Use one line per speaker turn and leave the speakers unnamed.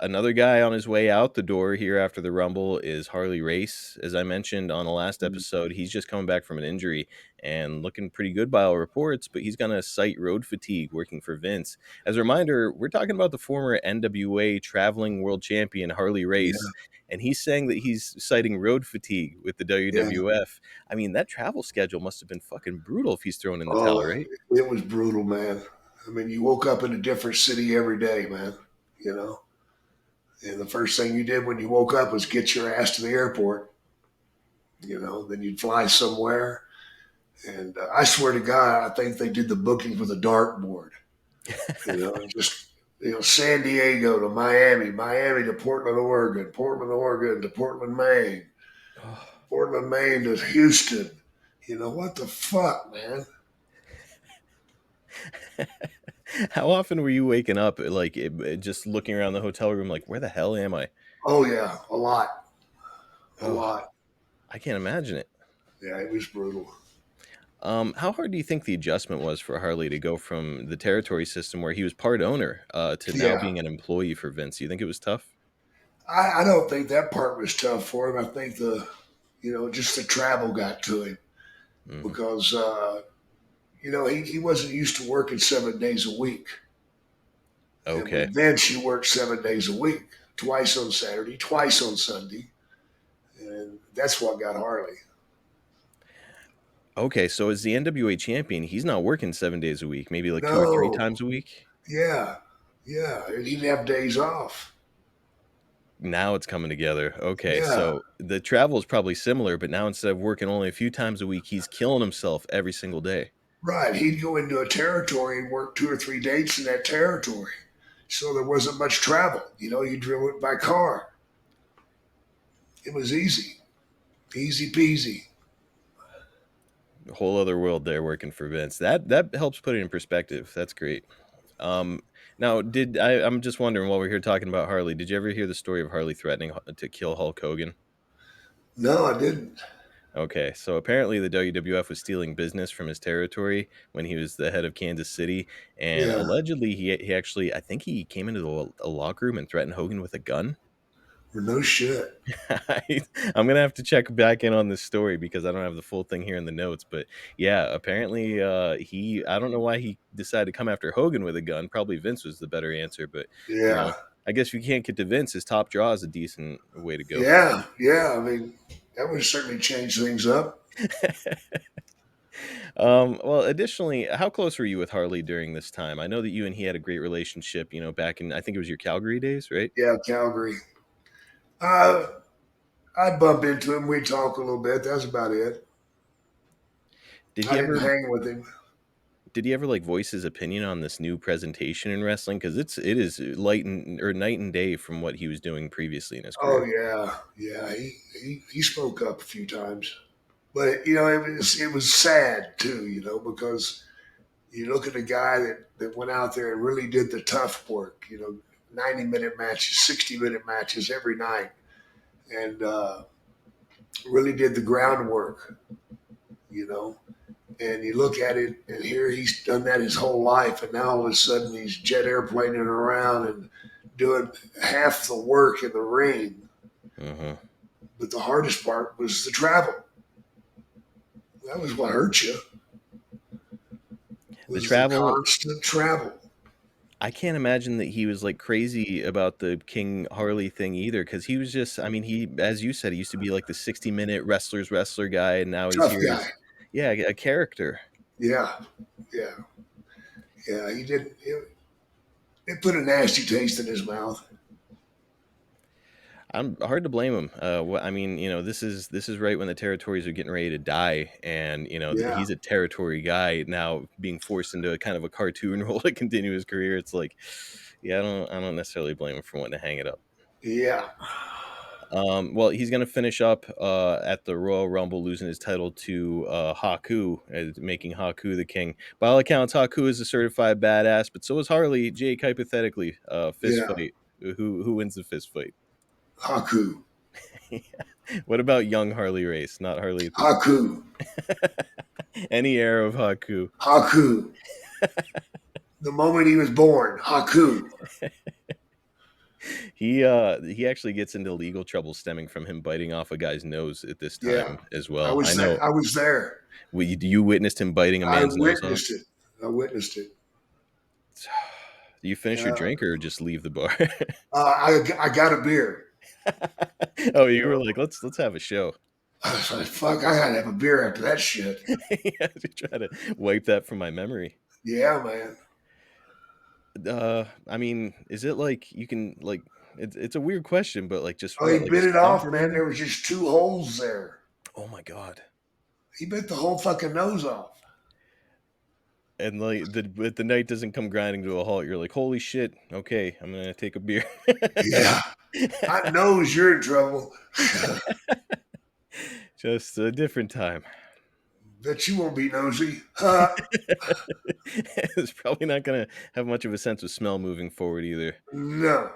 Another guy on his way out the door here after the Rumble is Harley Race. As I mentioned on the last episode, he's just coming back from an injury and looking pretty good by all reports, but he's going to cite road fatigue working for Vince. As a reminder, we're talking about the former NWA traveling world champion Harley Race,
Yeah,
and he's saying that he's citing road fatigue with the
yeah.
WWF. I mean, that travel schedule must have been fucking brutal if he's throwing in the towel,
Oh,
right?
it was brutal, man. I mean, you woke up in a different city every day, man. You know, and the first thing you did when you woke up was get your ass to the airport. Then you'd fly somewhere, and I swear to God, I think they did the bookings with a dartboard. Just San Diego to Miami, Miami to Portland, Oregon, Portland, Oregon to Portland, Maine, Portland, Maine to Houston. What the fuck, man?
How often were you waking up, like, just looking around the hotel room, like, where the hell am I?
Oh yeah, a lot, a
Oh,
lot.
I can't imagine it.
Yeah, it was brutal.
How hard do you think the adjustment was for Harley to go from the territory system where he was part owner to now
Yeah,
being an employee for Vince? You think it was tough?
I don't think that part was tough for him. I think just the travel got to him
Hmm.
because he wasn't used to working 7 days a week. And
Okay.
with Vince, you work 7 days a week, twice on Saturday, twice on Sunday, and that's what got Harley.
Okay, so as the NWA champion, he's not working 7 days a week, maybe like two or three
No,
times a week.
yeah, yeah, and he'd have days off.
Now it's coming together. Okay,
Yeah,
so the travel is probably similar, but now instead of working only a few times a week, he's killing himself every single day.
right. He'd go into a territory and work 2 or 3 dates in that territory, so there wasn't much travel. You drove it by car. It was easy, easy peasy.
A whole other world there working for Vince. That helps put it in perspective. That's great. Um, Now, I'm just wondering while we're here talking about Harley, did you ever hear the story of Harley threatening to kill Hulk Hogan?
No, I didn't.
Okay, so apparently the WWF was stealing business from his territory when he was the head of Kansas City, and
Yeah,
allegedly he actually I think he came into a locker room and threatened Hogan with a gun.
or no shit.
I, I'm gonna have to check back in on this story because I don't have the full thing here in the notes. But yeah, apparently I don't know why he decided to come after Hogan with a gun. Probably Vince was the better answer, but you know,
Yeah,
I guess if you can't get to Vince, his top draw is a decent way to go.
yeah, yeah. I mean, that would certainly change things up.
Well, additionally, how close were you with Harley during this time? I know that you and he had a great relationship, back in I think it was your Calgary days, right?
Yeah, Calgary. Uh, I'd bump into him. We'd talk a little bit. That's about it.
Did
I
he
didn't
ever
hang with him.
like voice his opinion on this new presentation in wrestling? Because it is light and or night and day from what he was doing previously in his
Oh
career.
yeah, yeah. He spoke up a few times, but it was sad too. Because you look at a guy that went out there and really did the tough work. 90-minute matches, 60-minute matches every night, and really did the groundwork. You know, and you look at it, and here he's done that his whole life, and now all of a sudden he's jet airplaning around and doing half the work in the ring.
Hmm.
But the hardest part was the travel. That was what hurt you.
The
Was the
travel,
constant travel.
I can't imagine that he was like crazy about the King Harley thing either, because he was just, I mean, he, as you said, he used to be like the 60-minute wrestler guy, and now he's
Tough
here
guy.
as, yeah, a character.
Yeah, yeah, yeah. He did. It put a nasty taste in his mouth.
I'm hard to blame him. I mean, this is right when the territories are getting ready to die, and
Yeah,
he's a territory guy now, being forced into a kind of a cartoon role to continue his career. It's like, yeah, I don't necessarily blame him for wanting to hang it up.
yeah,
Well, he's gonna finish up at the Royal Rumble, losing his title to Haku, making Haku the king. By all accounts, Haku is a certified badass, but so is Harley. Jake, hypothetically, fist
yeah.
fight. Who wins the fist fight?
Haku,
What about young Harley Race? Not Harley at this
Haku,
point. Any era of Haku.
Haku. The moment he was born, Haku.
He actually gets into legal trouble stemming from him biting off a guy's nose at this
Yeah,
time as well. I know.
I was there.
You witnessed him biting a
I
man's nose off?
witnessed it. I witnessed it.
Do you finish your
Uh,
drink or just leave the bar?
I got a beer.
Oh,
You
you were
know,
like, "Let's have a show."
I was like, fuck, I gotta have a beer after that shit.
Yeah, to try to wipe that from my memory.
Yeah, man.
I mean, is it like you can like it's a weird question, but like just
Oh,
what,
he
like
bit it
stomp
off,
it
man.
in?
There was just two holes there.
Oh my god.
He bit the whole fucking nose off.
And like the night doesn't come grinding to a halt. You're like, "Holy shit. Okay, I'm going to take a beer."
Yeah. Hot nose, you're in trouble.
Just a different time.
Bet you won't be nosy.
It's probably not going to have much of a sense of smell moving forward either.
No.